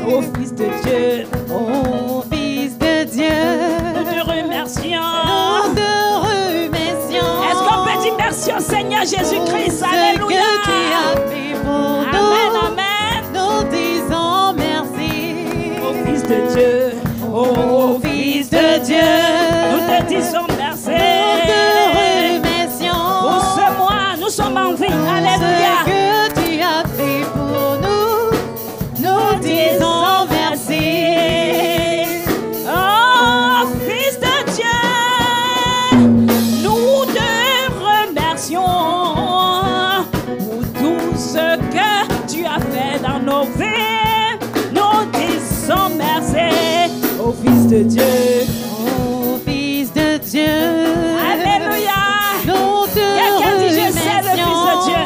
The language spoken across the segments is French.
Ô Fils de Dieu, ô Fils de Dieu, nous te remercions. nous te remercions. Est-ce qu'on peut dire merci au Seigneur Jésus-Christ? Pour ce Alléluia. que tu as fait pour nous. Amen, amen. Nous disons merci. Ô Fils de Dieu, ô Fils de Dieu, nous te disons merci. Nous te remercions. Pour ce mois, nous sommes en vie. Ce Alléluia. que tu as fait pour nous, nous disons merci. Oh, Fils de Dieu, nous te remercions pour tout ce que tu as fait dans nos vies. Nous disons merci au Fils de Dieu. Ô Fils de Dieu, Alléluia. nous te Quelqu'un dit je sais le Fils de remercions. Dieu.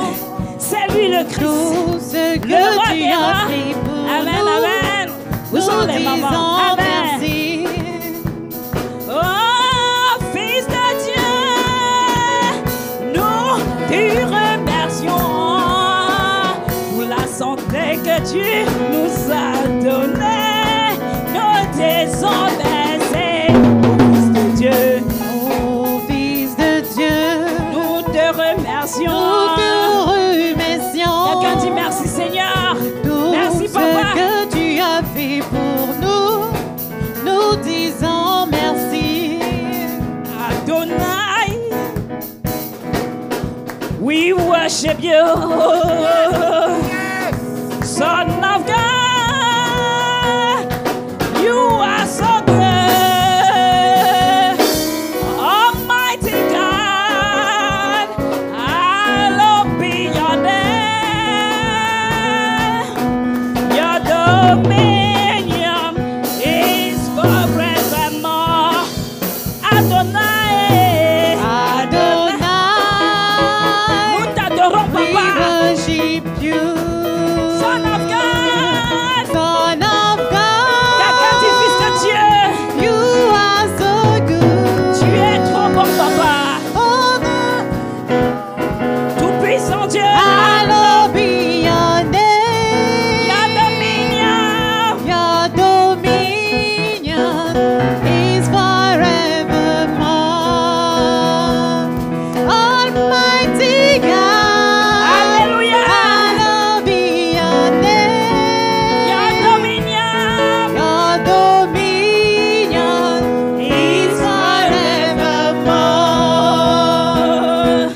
C'est lui le Christ. Tout ce que Le roi tu des as rois. fait pour Amen, nous, amen. Où sont nous les mamans? disons Amen. merci. Oh, Fils de Dieu, nous te remercions pour la santé que tu nous as donnée. Nous disons merci, Fils de Dieu. Ô Fils de Dieu, Nous te remercions. nous te remercions. Quelqu'un dit merci Seigneur. Tout Merci, ce Papa. que tu as fait pour nous, nous disons merci. Adonai, we worship you, Son of God. You are so good, Almighty God. Hallowed be your name. Your dominion is forevermore. Adonai, Adonai, nous t'adorons, we Papa. worship you. Son of God. Son of Quelqu'un dit Fils de God, Dieu. you are so good. Tu es trop bon, Papa. Oh, Tout-puissant Dieu. hallowed be your name. Your dominion. Your dominion is forevermore. Almighty God, Alléluia. hallowed be your name. Your dominion Your dominion is forevermore.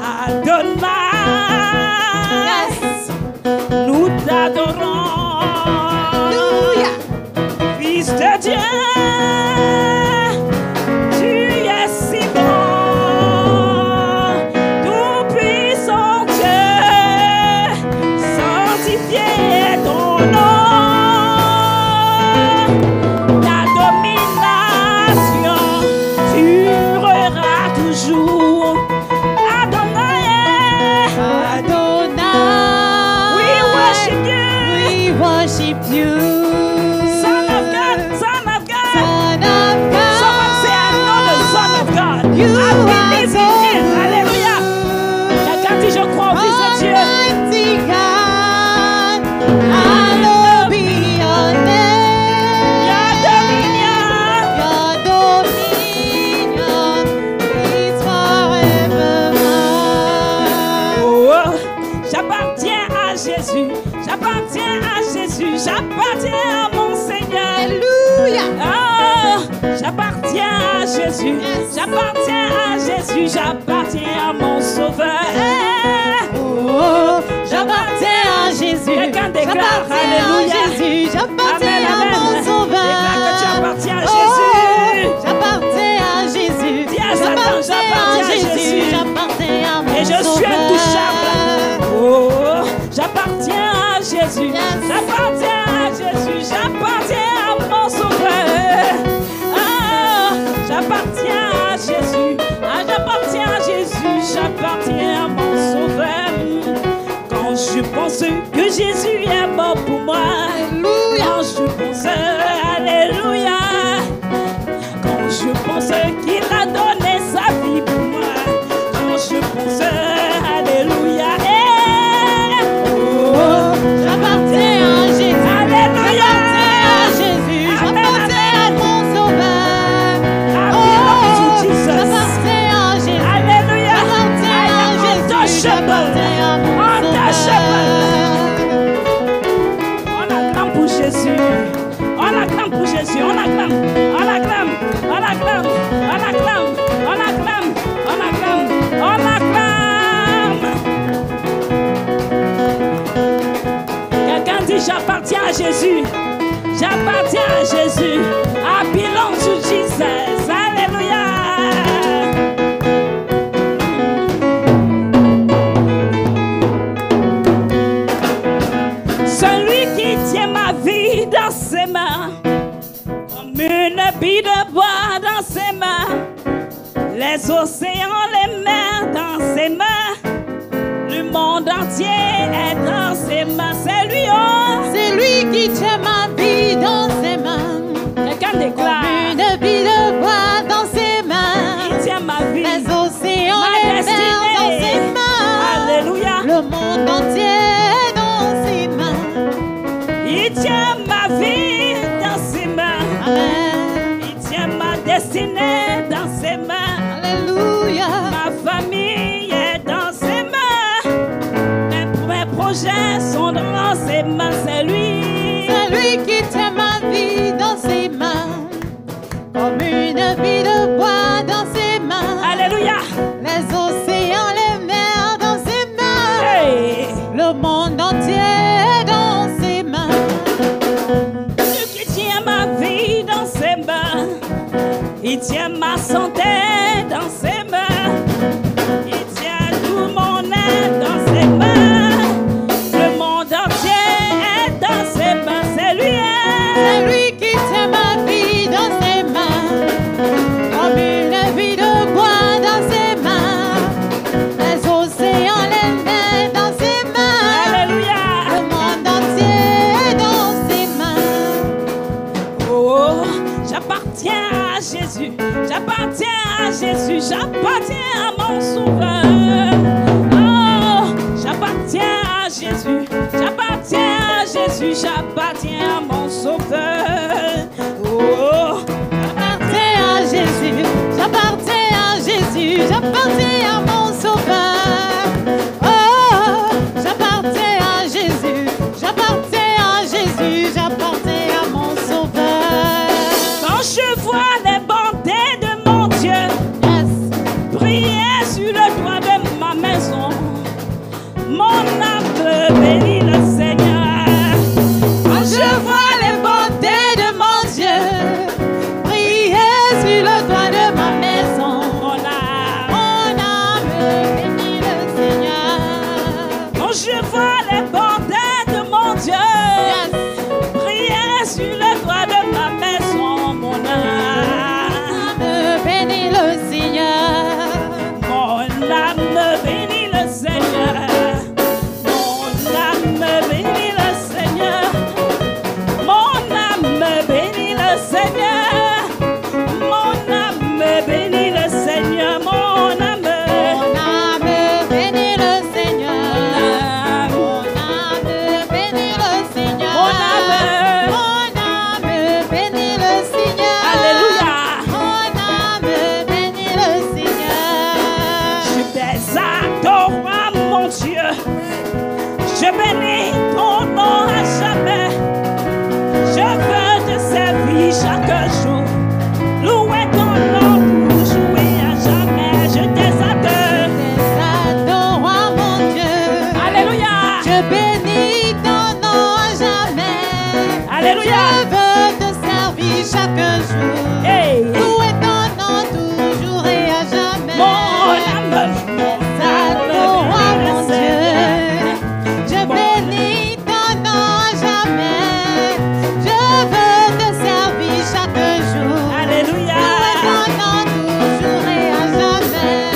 Adonai. Yes. Nous t'adorons. Hallelujah. Fils de Dieu, tu es si bon, tout-puissant Dieu, sanctifié est ton nom. Ta domination durera toujours. Adonai, Adonai, we worship you. we worship you. Son of God, Son of God. Son of God, Someone say, I know the Son of God. you I are believe so in him. Alléluia. Quelqu'un dit, je crois au Fils de Dieu. Almighty God, hallowed be your name. Your dominion. Your dominion is forevermore. Oh, j'appartiens à Jésus. J'appartiens à Jésus. J'appartiens à mon Seigneur. Alléluia. Oh, j'appartiens à Jésus. J'appartiens à Jésus. J'appartiens à mon Sauveur. Oh, j'appartiens à Jésus. Quelqu'un déclare, J'appartiens à alléluia. Jésus. J'appartiens Amen, à amen. mon Sauveur. Déclare que tu appartiens à Oh, Jésus. j'appartiens à Jésus. Dis à Satan, j'appartiens à Jésus. J'appartiens à mon Et je suis Sauveur. intouchable. Oh, j'appartiens à Jésus. Yes. J'appartiens à Jésus. J'appartiens à mon Sauveur. Ah, j'appartiens à Jésus. Ah, j'appartiens à Jésus. J'appartiens à mon Sauveur. Quand je pense que Jésus est mort pour moi. Quand je pense, alléluia. Quand je pense qu'il a donné sa vie pour moi. Quand je pense, alléluia. Oh, J'appartiens à Jésus. alléluia. Jésus. On acclame pour Jésus. On acclame. On acclame. On acclame. On acclame. On acclame. On acclame. On acclame. Quelqu'un dit j'appartiens à Jésus. J'appartiens à Jésus. I belong to Jesus. Alléluia. Celui qui tient ma vie dans ses mains, comme une bille de bois dans ses mains, les océans, les mers dans ses mains, le monde entier est dans ses mains. C'est lui, oh! C'est lui qui tient ma vie dans ses mains. Quelqu'un déclare. Comme une bille de bois dans ses mains. Il tient ma vie. Les océans, Ma les destinée. mers dans ses mains. Alléluia. Le monde entier est dans ses mains. Il tient ma vie dans ses mains. Amen. Il tient ma destinée dans ses mains. Alléluia. Ma famille est dans ses mains. Mes projets sont dans ses mains. C'est lui. C'est lui qui tient ma vie dans ses mains. Comme une bille de bois dans ses mains. Alléluia. Les océans, les mers dans ses mains. Hey. Le monde entier est dans ses mains. Celui qui tient ma vie dans ses mains. Il tient ma santé dans ses mains. Il tient tout mon être dans ses mains. Le monde entier est dans ses mains. C'est lui. C'est lui qui tient ma vie dans ses mains. Comme une bille de bois dans ses mains. Les océans, les mers dans ses mains. Alléluia. Le monde entier est dans ses mains. Oh, j'appartiens à Jésus. J'appartiens à Jésus. J'appartiens à mon sauveur. Oh, j'appartiens à Jésus. J'appartiens à Jésus. J'appartiens à mon sauveur. Oh, J'appartiens à Jésus. J'appartiens à Jésus. J'appartiens à mon sauveur. Oh, j'appartiens à Jésus. J'appartiens à Jésus. J'appartiens à mon sauveur. quand je vois les bontés de mon Dieu Yes. briller sur le toit de ma maison, mon âme bénit le Seigneur. Quand je vois les bontés de mon Dieu, Priez sur le toit de ma maison. mon âme. Mon âme bénit le Seigneur. Quand je vois les bontés de mon Dieu Yes. briller sur le toit de ma maison, mon âme. Âme bénit le Seigneur. Mon âme bénit le Seigneur. Mon âme bénit le Seigneur. Mon âme bénit le Seigneur. Mon âme bénit le Seigneur. Mon âme. Mon âme bénit le Seigneur. Mon âme bénit le Seigneur. Mon âme. Mon âme bénit le Seigneur. Alléluia. Mon âme bénit le Seigneur. Je t'adore, mon Dieu. Je bénis ton nom à jamais. Je veux te servir chaque jour. Louer ton nom toujours et à jamais. Je t'adore. Adore mon Dieu. Alléluia. Je bénis ton nom à jamais. Alléluia. Je veux te servir chaque jour. Hey. Louer ton nom toujours et à jamais. Mon âme. Adore mon Seigneur. Dieu. Je bénis ton nom à jamais. Je veux te servir chaque jour. Alléluia. Louer ton nom toujours et à jamais.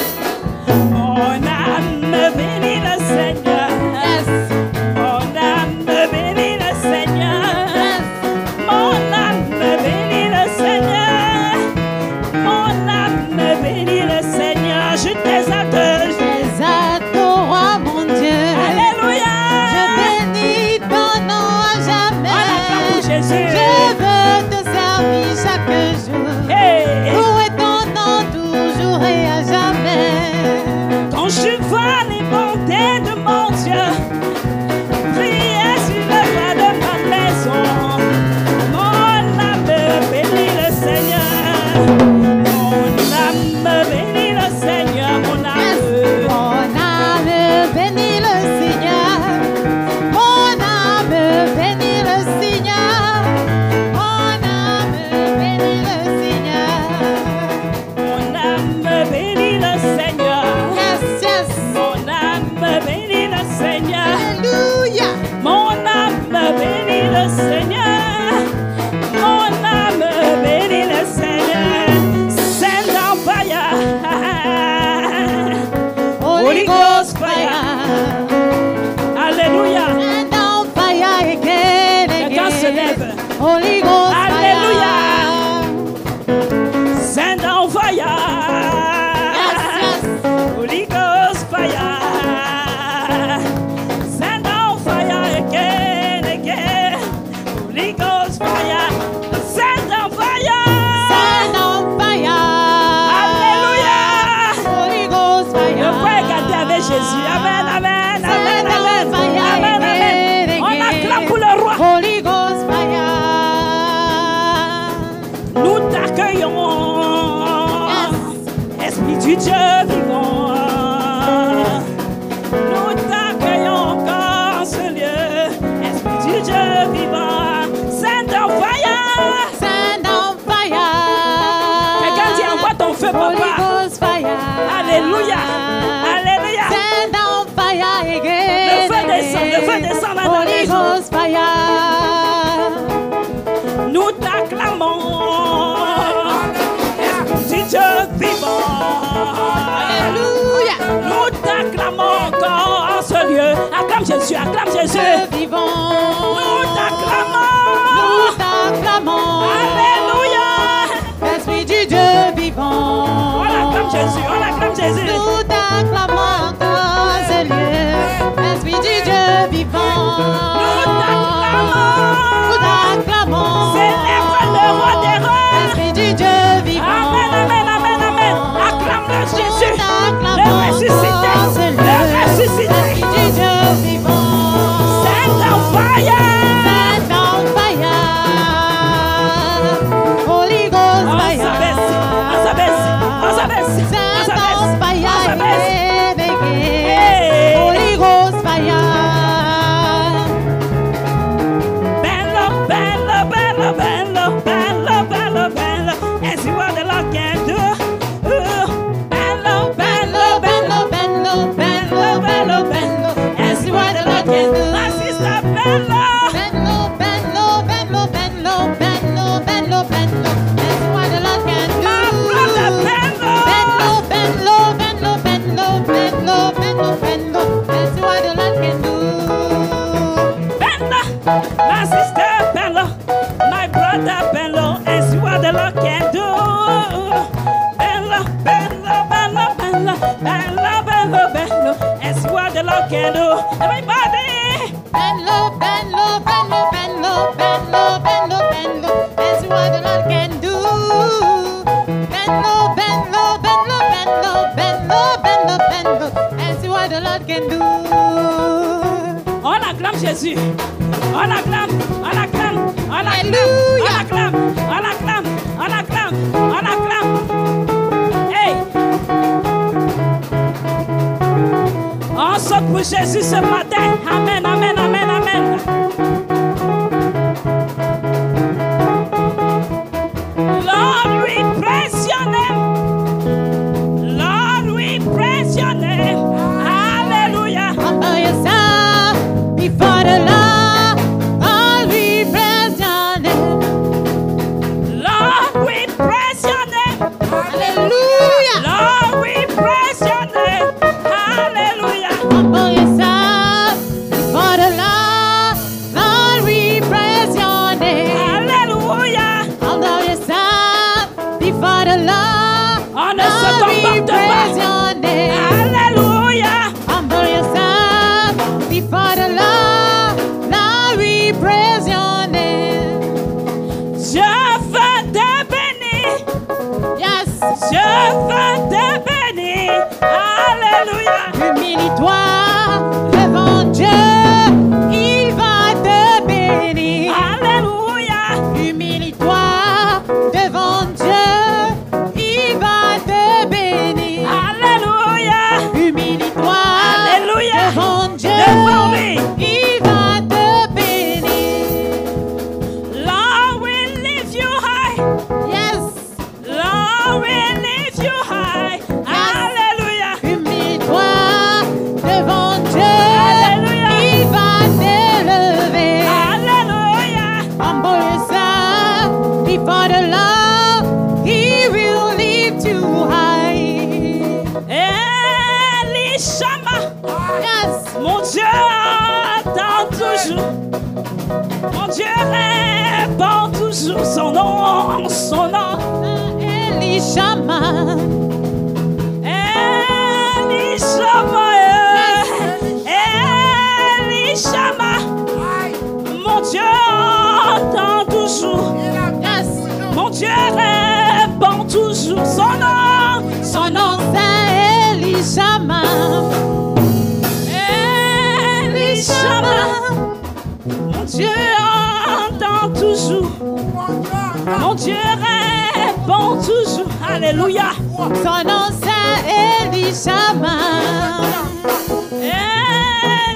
Mon âme bénit le Seigneur. Yes. Mon âme bénit le Seigneur. Yes. Mon âme bénit le Seigneur. Mon âme bénit le Seigneur. Je t'exalte. Je adore mon Dieu. Alléluia. Je bénis ton nom à jamais. On acclame pour Jésus. Je veux te servir chaque jour. Hey. Louer ton nom toujours et à jamais. Quand je vois les bontés de mon Dieu briller sur le toit de ma maison, Holy Ghost Alléluia. fire. Send on fire. Yes, yes. Holy Ghost fire. Send on fire again, again. Holy Ghost fire. Send on fire. Send on fire. Alléluia. Holy Ghost fire. Le frère est gardé avec Jésus. Amen, amen, amen, Send on amen. fire Amen, amen. again, On again. acclame pour le roi. Holy Ghost fire. Nous t'accueillons. Esprit du Dieu vivant. Nous t'accueillons encore en ce lieu. Esprit du Dieu vivant. Send on fire. Send on fire. Quelqu'un dit envoie ton feu, Holy papa. Ghost fire. Alléluia. Alléluia. Send on fire again. Le feu descend, le feu descend dans la Holy maison. Ghost fire. Nous t'acclamons. Esprit du Dieu vivant. Alléluia. Nous t'acclamons encore en ce lieu. Acclame Jésus, acclame Jésus. Dieu vivant. Nous t'acclamons. Nous t'acclamons. Alléluia. Esprit du Dieu vivant. On acclame Jésus, on acclame Jésus. Nous t'acclamons encore ce lieu. Esprit du Dieu vivant. Nous t'acclamons. Nous t'acclamons. Célèbre le roi des rois. Esprit du Dieu vivant. Amen, amen, amen, amen. Acclame-le Jésus. Le T'acclamons ressuscité. encore ce lieu. Le ressuscité. Esprit du Dieu vivant. Send on fire. Send on fire. Holy Ghost On fire. s'abaisse, on s'abaisse, on s'abaisse, on Send s'abaisse, on fire on s'abaisse. again, again. Hey. Holy Ghost fire. Bello, bello, bello, bello, bello, bello, bello. And see what the Lord can do. Bello, bello, bello, Bello, bello, bello, bello. and see what the Lord can do. My sister Bello. Bello, bello, bello, bello, bello, bello, bello. That's what the Lord can do. My brother Bello. Bello, bello, bello, bello, bello, bello, bello. That's what the Lord can do. Bello. My sister Bello. My brother Bello. And see what the Lord can do. Bello, bello, bello, bello, bello, bello, bello. And see what the Lord can do. Everybody. Bello, bello, bello, bello, bello, bello, bello. That's what the Lord can do. Bello, bello, bello, bello, bello, bello, bello. That's what the Lord can do. On acclame Jésus. On acclame, on acclame, on acclame, Alléluia. on acclame, on acclame, on acclame, on acclame. Hey! On saute pour Jésus ce matin. Amen, amen, amen, amen. Lord, we praise your name. Lord, we praise your name. Hallelujah. Humble yourself before the Lord. Lord, we praise your name. Lord, we praise your name. Hallelujah. Lord, we praise your name. Hallelujah. Humble yourself before the Lord. Lord, we praise your name. Hallelujah. Humble yourself before the Lord. On ne se Lord, we comporte praise pas. your name. Alléluia. Humble yourself before the Lord. Lord, we praise your name. Je veux te bénir. Yes. Je veux te bénir. Alléluia. Humilie-toi devant Dieu. Il va te bénir. Alléluia. Humilie-toi devant Dieu. Il va te bénir. Alléluia. Humilie-toi Alléluia. devant Dieu. Devant lui. Il va te bénir. Lord, we lift you high. Yes. Lord, we lift you high. Alléluia. Humilie-toi devant Dieu. Alléluia. Il va t'élever. Alléluia. Humble yourself before the Lord. He will lift you high. Elishama. Yes. Mon Dieu attend toujours. Mon Dieu répond toujours son nom, son nom. Elishama. Elishama, Elishama. Mon Dieu entend toujours. Yes. Mon Dieu répond toujours. Son nom c'est Elishama. Elishama. Mon Dieu entend toujours. Mon Dieu répond toujours. Alléluia. Son nom c'est Elishama.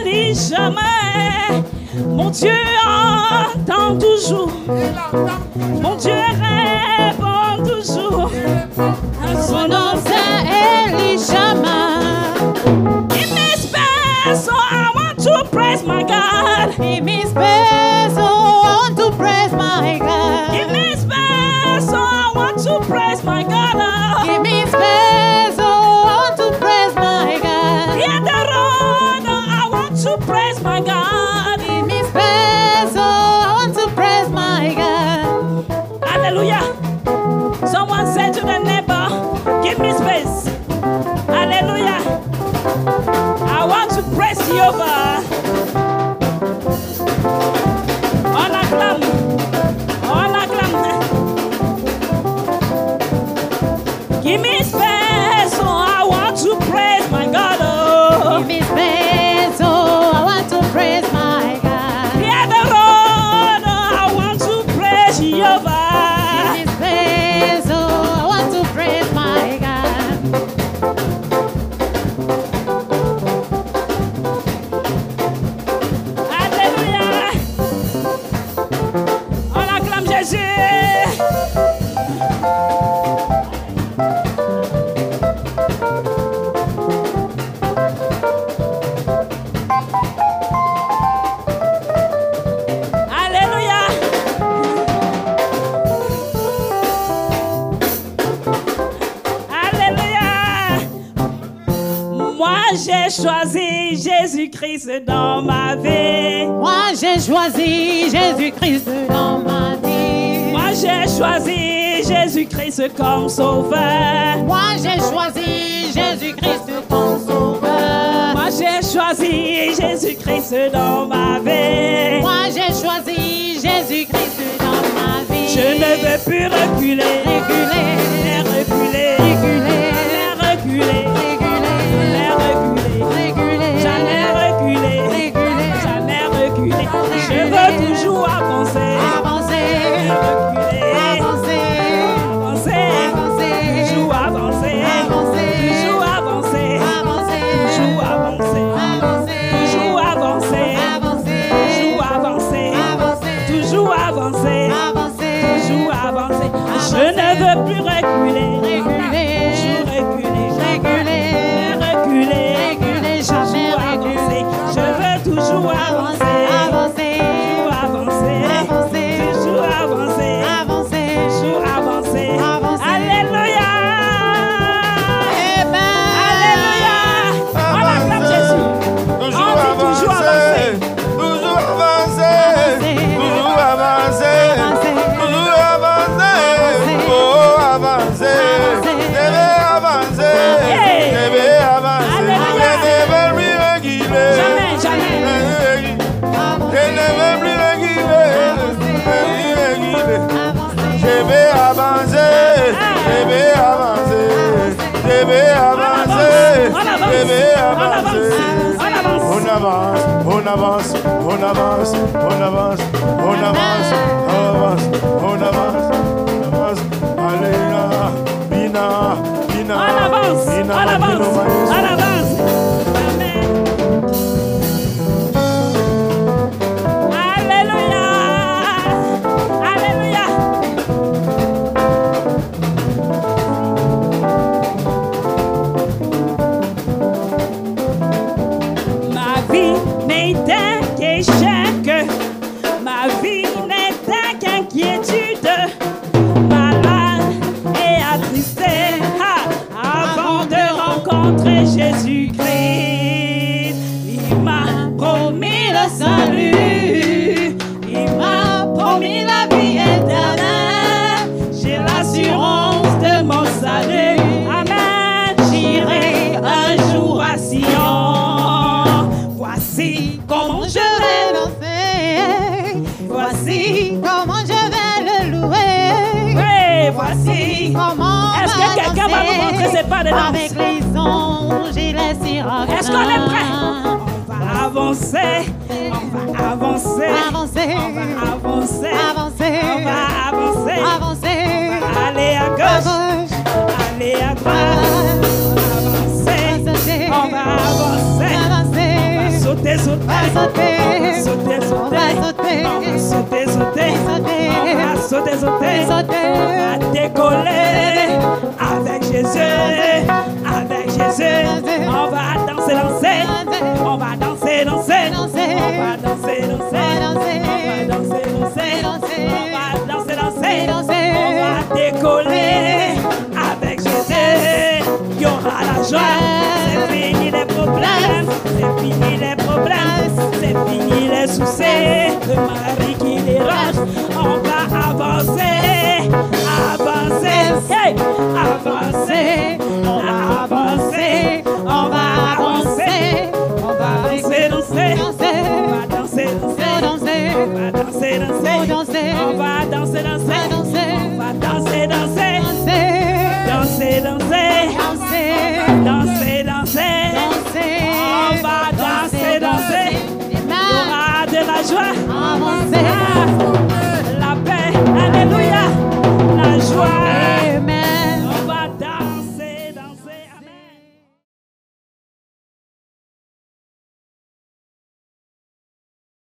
Elishama. Mon Dieu entend toujours. Mon Dieu répond toujours. Son nom c'est Elishama. Give me space, so I want to praise my God. Give me space, oh, I want to praise my God. Give me space, so I want to praise my God. Give me space, oh, I want to praise my God. Hear the road, I want to praise my God. Give me space, oh, I want to praise my God. Hallelujah. Someone said to the neighbor, give me space. Hallelujah. I want to praise Jehovah. On acclame. On acclame. Give me space, so I want to praise my God. Oh. Give me space, oh, I want to praise my God. Hear the road, I want to praise Jehovah. Give me space, oh, I want to praise my God. Alléluia. On acclame Jésus. Alléluia. Alléluia. Moi j'ai choisi Jésus-Christ dans ma vie. Moi j'ai choisi Jésus-Christ dans ma vie. Moi j'ai choisi Jésus-Christ comme sauveur. Moi j'ai choisi Jésus-Christ comme sauveur. Moi j'ai choisi Jésus-Christ dans ma vie. Moi j'ai choisi Jésus-Christ dans ma vie. Je ne veux plus reculer. Reculer, Reculer. reculer, Reculer. reculer, Reculer. reculer, Jamais reculer. reculer, Jamais reculer. Je veux toujours avancer. avancer, Reculer. avancer, Avancer. avancer, Toujours avancer. avancer, Toujours avancer. avancer, Toujours avancer. avancer, Toujours avancer. avancer, Toujours avancer. avancer, Toujours avancer. avancer, Toujours avancer. Je ne veux plus reculer. reculer, Toujours reculer. reculer, Reculer. reculer, jamais Toujours avancer. Je veux toujours avancer. avancer, Toujours avancer. avancer, Toujours avancer. avancer, Toujours avancer. Avancer. Alléluia. Amen. Alléluia. On acclame Jésus. Toujours On dit toujours avancer, toujours avancer, toujours avancer, toujours avancer, oh avancer, je vais avancer, je vais avancer, Alléluia. je ne veux plus reculer, Jamais, jamais. je ne veux plus reculer, je vais avancer, je vais avancer, je vais avancer, je vais avancer. On avance, on avance, on avance, on avance, on avance, on avance, on avance, on avance. Alléluia, Bina, Bina, On avance. Bina, On avance. Bina, On avance. Amen. Alléluia. Alléluia. Ma vie n'est qu'un échec. Ma vie n'est vie éternelle. J'ai l'assurance de mon salut. Amen. J'irai un jour à Sion. Voici comment je vais danser. Voici Comment je vais le louer. Oui, voici. Comment Est-ce que quelqu'un va nous montrer ses pas de avec danse? les anges et les sirènes. Est-ce qu'on est prêt? On va avancer. On va avancer. Avancer. On va avancer. Avancer. On va avancer. Avancer. Aller à gauche. Aller à droite. Avancer. On va avancer. Avancer. On va sauter, sauter. On va sauter. On va sauter, sauter. On va sauter. On va sauter, sauter. On va sauter, sauter. Sauter. On va décoller avec Jésus. Avec Jésus. On va danser, danser. On va danser, danser. Danser. On va danser, danser. Danser. On va danser, danser. Danser. On va danser, danser. Danser. On va décoller avec Jésus. Il y aura la joie. C'est fini les problèmes. C'est fini les problèmes. C'est fini les soucis. Le mari qui dérange. On va avancer. Avancer. Hey! Avancer. On va avancer. On va avancer. On va danser, danser. Danser. On va danser, danser. Danser. On va danser, danser. Danser. On va danser, danser. Danser. On va danser, danser. Danser. Danser, danser. Danser, danser. On va danser, danser. Il y aura de la joie. Avancer.